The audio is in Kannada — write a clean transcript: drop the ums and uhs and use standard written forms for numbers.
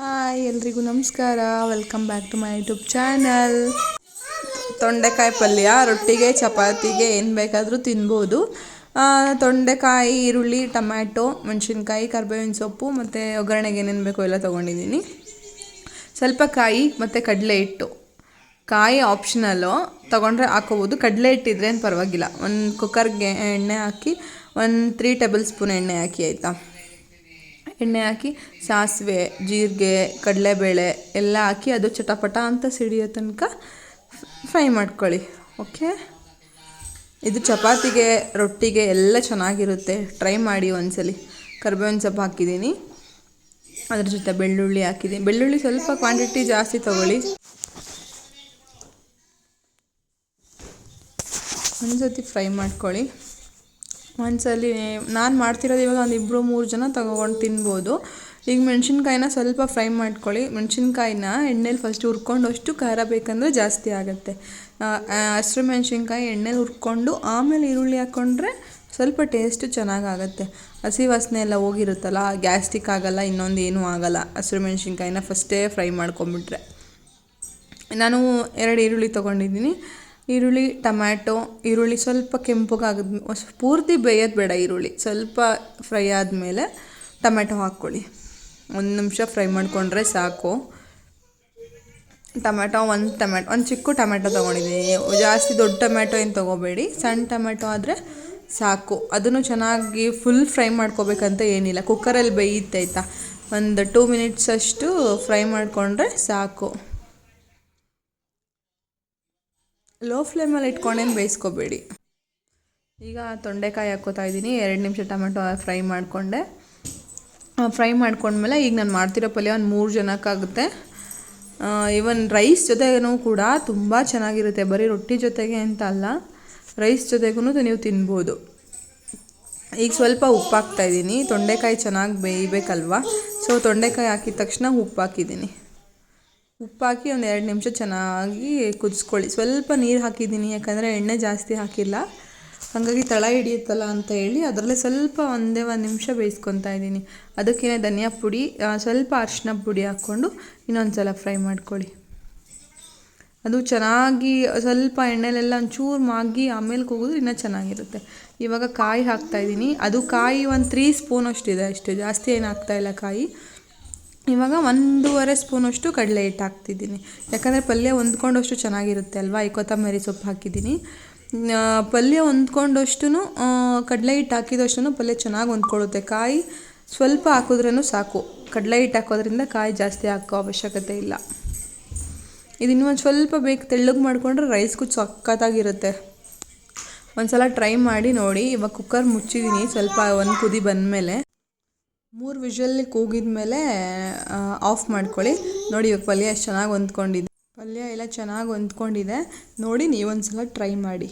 ಹಾಯ್ ಎಲ್ರಿಗೂ ನಮಸ್ಕಾರ. Welcome back to my YouTube channel. ತೊಂಡೆಕಾಯಿ ಪಲ್ಯ ರೊಟ್ಟಿಗೆ ಚಪಾತಿಗೆ ಏನು ಬೇಕಾದರೂ ತಿನ್ಬೋದು. ತೊಂಡೆಕಾಯಿ, ಈರುಳ್ಳಿ, ಟೊಮ್ಯಾಟೊ, ಮೆಣಸಿನ್ಕಾಯಿ, ಕರಿಬೇವಿನ ಸೊಪ್ಪು ಮತ್ತು ಒಗ್ಗರಣೆಗೆ ಏನೇನು ಬೇಕೋ ಎಲ್ಲ ತೊಗೊಂಡಿದ್ದೀನಿ. ಸ್ವಲ್ಪ ಕಾಯಿ ಮತ್ತು ಕಡಲೆ ಹಿಟ್ಟು. ಕಾಯಿ ಆಪ್ಷನಲ್ಲು, ತೊಗೊಂಡ್ರೆ ಹಾಕೋಬೋದು. ಕಡಲೆ ಹಿಟ್ಟಿದ್ರೆ ಏನು ಪರವಾಗಿಲ್ಲ. ಒಂದು ಕುಕ್ಕರ್ಗೆ ಎಣ್ಣೆ ಹಾಕಿ 3 ಟೇಬಲ್ ಸ್ಪೂನ್ ಎಣ್ಣೆ ಹಾಕಿ ಆಯಿತಾ. ಎಣ್ಣೆ ಹಾಕಿ ಸಾಸಿವೆ, ಜೀರಿಗೆ, ಕಡಲೆಬೇಳೆ ಎಲ್ಲ ಹಾಕಿ ಅದು ಚಟಪಟ ಅಂತ ಸಿಡಿಯೋ ತನಕ ಫ್ರೈ ಮಾಡ್ಕೊಳ್ಳಿ. ಓಕೆ, ಇದು ಚಪಾತಿಗೆ, ರೊಟ್ಟಿಗೆ ಎಲ್ಲ ಚೆನ್ನಾಗಿರುತ್ತೆ. ಟ್ರೈ ಮಾಡಿ ಒಂದ್ಸಲಿ. ಕರಿಬೇವಿನ ಸೊಪ್ಪು ಹಾಕಿದ್ದೀನಿ, ಅದ್ರ ಜೊತೆ ಬೆಳ್ಳುಳ್ಳಿ ಹಾಕಿದ್ದೀನಿ. ಬೆಳ್ಳುಳ್ಳಿ ಸ್ವಲ್ಪ ಕ್ವಾಂಟಿಟಿ ಜಾಸ್ತಿ ತೊಗೊಳ್ಳಿ. ಒಂದ್ಸತಿ ಫ್ರೈ ಮಾಡ್ಕೊಳ್ಳಿ. ಒಂದ್ಸಲಿ ನಾನು ಮಾಡ್ತಿರೋದು ಇವಾಗ ಒಂದು 2-3 ಜನ ತಗೊಂಡು ತಿನ್ಬೋದು. ಈಗ ಮೆಣಸಿನ್ಕಾಯಿನ ಸ್ವಲ್ಪ ಫ್ರೈ ಮಾಡ್ಕೊಳ್ಳಿ. ಮೆಣಸಿನ್ಕಾಯಿನ ಎಣ್ಣೆಲಿ ಫಸ್ಟ್ ಹುರ್ಕೊಂಡು, ಅಷ್ಟು ಖಾರ ಬೇಕಂದರೆ ಜಾಸ್ತಿ ಆಗುತ್ತೆ. ಹಸಿರು ಮೆಣಸಿನ್ಕಾಯಿ ಎಣ್ಣೆಲಿ ಹುರ್ಕೊಂಡು ಆಮೇಲೆ ಈರುಳ್ಳಿ ಹಾಕ್ಕೊಂಡ್ರೆ ಸ್ವಲ್ಪ ಟೇಸ್ಟು ಚೆನ್ನಾಗಾಗತ್ತೆ. ಹಸಿ ವಾಸನೆ ಎಲ್ಲ ಹೋಗಿರುತ್ತಲ್ಲ, ಗ್ಯಾಸ್ಟಿಕ್ ಆಗೋಲ್ಲ, ಇನ್ನೊಂದು ಏನೂ ಆಗೋಲ್ಲ. ಹಸಿರು ಮೆಣಸಿನ್ಕಾಯಿನ ಫಸ್ಟೇ ಫ್ರೈ ಮಾಡ್ಕೊಂಬಿಟ್ರೆ. ನಾನು 2 ಈರುಳ್ಳಿ ತೊಗೊಂಡಿದ್ದೀನಿ. ಈರುಳ್ಳಿ, ಟೊಮ್ಯಾಟೊ. ಈರುಳ್ಳಿ ಸ್ವಲ್ಪ ಕೆಂಪಗಾಗಿದ್ ಪೂರ್ತಿ ಬೇಯೋದು ಬೇಡ. ಈರುಳ್ಳಿ ಸ್ವಲ್ಪ ಫ್ರೈ ಆದಮೇಲೆ ಟೊಮ್ಯಾಟೊ ಹಾಕ್ಕೊಳ್ಳಿ. 1 ನಿಮಿಷ ಫ್ರೈ ಮಾಡಿಕೊಂಡ್ರೆ ಸಾಕು. ಒಂದು ಚಿಕ್ಕ ಟೊಮ್ಯಾಟೊ ತೊಗೊಂಡಿದ್ದೀನಿ. ಜಾಸ್ತಿ ದೊಡ್ಡ ಟೊಮ್ಯಾಟೊ ಏನು ತೊಗೋಬೇಡಿ, ಸಣ್ಣ ಟೊಮ್ಯಾಟೊ ಆದರೆ ಸಾಕು. ಅದನ್ನು ಚೆನ್ನಾಗಿ ಫುಲ್ ಫ್ರೈ ಮಾಡ್ಕೋಬೇಕಂತ ಏನಿಲ್ಲ. ಕುಕ್ಕರಲ್ಲಿ ಬೇಯುತ್ತೆ ಆಯಿತಾ. ಒಂದು 2 ಮಿನಿಟ್ಸ್ ಅಷ್ಟು ಫ್ರೈ ಮಾಡಿಕೊಂಡ್ರೆ ಸಾಕು. ಲೋ ಫ್ಲೇಮಲ್ಲಿ ಇಟ್ಕೊಂಡೇನು ಬೇಯಿಸ್ಕೋಬೇಡಿ. ಈಗ ತೊಂಡೆಕಾಯಿ ಹಾಕ್ಕೋತಾ ಇದ್ದೀನಿ. 2 ನಿಮಿಷ ಟೊಮೆಟೊ ಫ್ರೈ ಮಾಡಿಕೊಂಡೆ. ಫ್ರೈ ಮಾಡ್ಕೊಂಡ್ಮೇಲೆ ಈಗ ನಾನು ಮಾಡ್ತಿರೋ ಪಲ್ಯ ಒಂದು 3 ಜನಕ್ಕಾಗುತ್ತೆ. ಇವನ್ ರೈಸ್ ಜೊತೆಗೂ ಕೂಡ ತುಂಬ ಚೆನ್ನಾಗಿರುತ್ತೆ. ಬರೀ ರೊಟ್ಟಿ ಜೊತೆಗೆ ಅಂತ ಅಲ್ಲ, ರೈಸ್ ಜೊತೆಗೂ ನೀವು ತಿನ್ಬೋದು. ಈಗ ಸ್ವಲ್ಪ ಉಪ್ಪು ಹಾಕ್ತಾಯಿದ್ದೀನಿ. ತೊಂಡೆಕಾಯಿ ಚೆನ್ನಾಗಿ ಬೇಯಬೇಕಲ್ವ, ಸೊ ತೊಂಡೆಕಾಯಿ ಹಾಕಿದ ತಕ್ಷಣ ಉಪ್ಪು ಹಾಕಿದ್ದೀನಿ. ಉಪ್ಪು ಹಾಕಿ ಒಂದು 2 ನಿಮಿಷ ಚೆನ್ನಾಗಿ ಕುದಿಸ್ಕೊಳ್ಳಿ. ಸ್ವಲ್ಪ ನೀರು ಹಾಕಿದ್ದೀನಿ, ಯಾಕಂದರೆ ಎಣ್ಣೆ ಜಾಸ್ತಿ ಹಾಕಿಲ್ಲ, ಹಾಗಾಗಿ ತಳ ಹಿಡಿಯುತ್ತಲ್ಲ ಅಂತ ಹೇಳಿ ಅದರಲ್ಲೇ ಸ್ವಲ್ಪ 1 ನಿಮಿಷ ಬೇಯಿಸ್ಕೊತಾ ಇದ್ದೀನಿ. ಅದಕ್ಕೇ ಧನಿಯಾ ಪುಡಿ, ಸ್ವಲ್ಪ ಅರಿಶಿನ ಪುಡಿ ಹಾಕ್ಕೊಂಡು ಇನ್ನೊಂದು ಸಲ ಫ್ರೈ ಮಾಡ್ಕೊಳ್ಳಿ. ಅದು ಚೆನ್ನಾಗಿ ಸ್ವಲ್ಪ ಎಣ್ಣೆಲೆಲ್ಲ ಒಂಚೂರು ಮಾಗಿ ಆಮೇಲೆ ಕೂಗಿದ್ರೆ ಇನ್ನೂ ಚೆನ್ನಾಗಿರುತ್ತೆ. ಇವಾಗ ಕಾಯಿ ಹಾಕ್ತಾಯಿದ್ದೀನಿ. ಅದು ಕಾಯಿ ಒಂದು 3 ಸ್ಪೂನ್ ಅಷ್ಟಿದೆ ಅಷ್ಟೇ, ಜಾಸ್ತಿ ಏನು ಹಾಕ್ತಾಯಿಲ್ಲ ಕಾಯಿ. ಇವಾಗ 1.5 ಸ್ಪೂನಷ್ಟು ಕಡಲೆ ಹಿಟ್ಟು ಹಾಕ್ತಿದ್ದೀನಿ, ಯಾಕಂದರೆ ಪಲ್ಯ ಹೊಂದ್ಕೊಂಡಷ್ಟು ಚೆನ್ನಾಗಿರುತ್ತೆ ಅಲ್ವಾ. ಈ ಕೊತ್ತಂಬರಿ ಸೊಪ್ಪು ಹಾಕಿದ್ದೀನಿ. ಪಲ್ಯ ಹೊಂದ್ಕೊಂಡಷ್ಟು ಕಡಲೆ ಹಿಟ್ಟು ಹಾಕಿದಷ್ಟು ಪಲ್ಯ ಚೆನ್ನಾಗಿ ಹೊಂದ್ಕೊಳ್ಳುತ್ತೆ. ಕಾಯಿ ಸ್ವಲ್ಪ ಹಾಕಿದ್ರೂ ಸಾಕು. ಕಡಲೆ ಹಿಟ್ಟು ಹಾಕೋದ್ರಿಂದ ಕಾಯಿ ಜಾಸ್ತಿ ಹಾಕೋ ಅವಶ್ಯಕತೆ ಇಲ್ಲ. ಇದನ್ನು ಒಂದು ಸ್ವಲ್ಪ ಬೇಕು ತೆಳ್ಳಗೆ ಮಾಡಿಕೊಂಡ್ರೆ ರೈಸ್ಗೂ ಸಕ್ಕತ್ತಾಗಿರುತ್ತೆ. ಒಂದು ಸಲ ಟ್ರೈ ಮಾಡಿ ನೋಡಿ. ಇವಾಗ ಕುಕ್ಕರ್ ಮುಚ್ಚಿದ್ದೀನಿ. ಸ್ವಲ್ಪ ಒಂದು ಕುದಿ ಬಂದಮೇಲೆ 3 ವಿಷಲ್ಲಿ ಕೂಗಿದ ಮೇಲೆ ಆಫ್ ಮಾಡ್ಕೊಳ್ಳಿ. ನೋಡಿ ಇವಾಗ ಪಲ್ಯ ಎಷ್ಟು ಚೆನ್ನಾಗಿ ಹೊಂದ್ಕೊಂಡಿದೆ. ಪಲ್ಯ ಎಲ್ಲ ಚೆನ್ನಾಗಿ ಹೊಂದ್ಕೊಂಡಿದೆ ನೋಡಿ. ನೀವೊಂದು ಸಲ ಟ್ರೈ ಮಾಡಿ.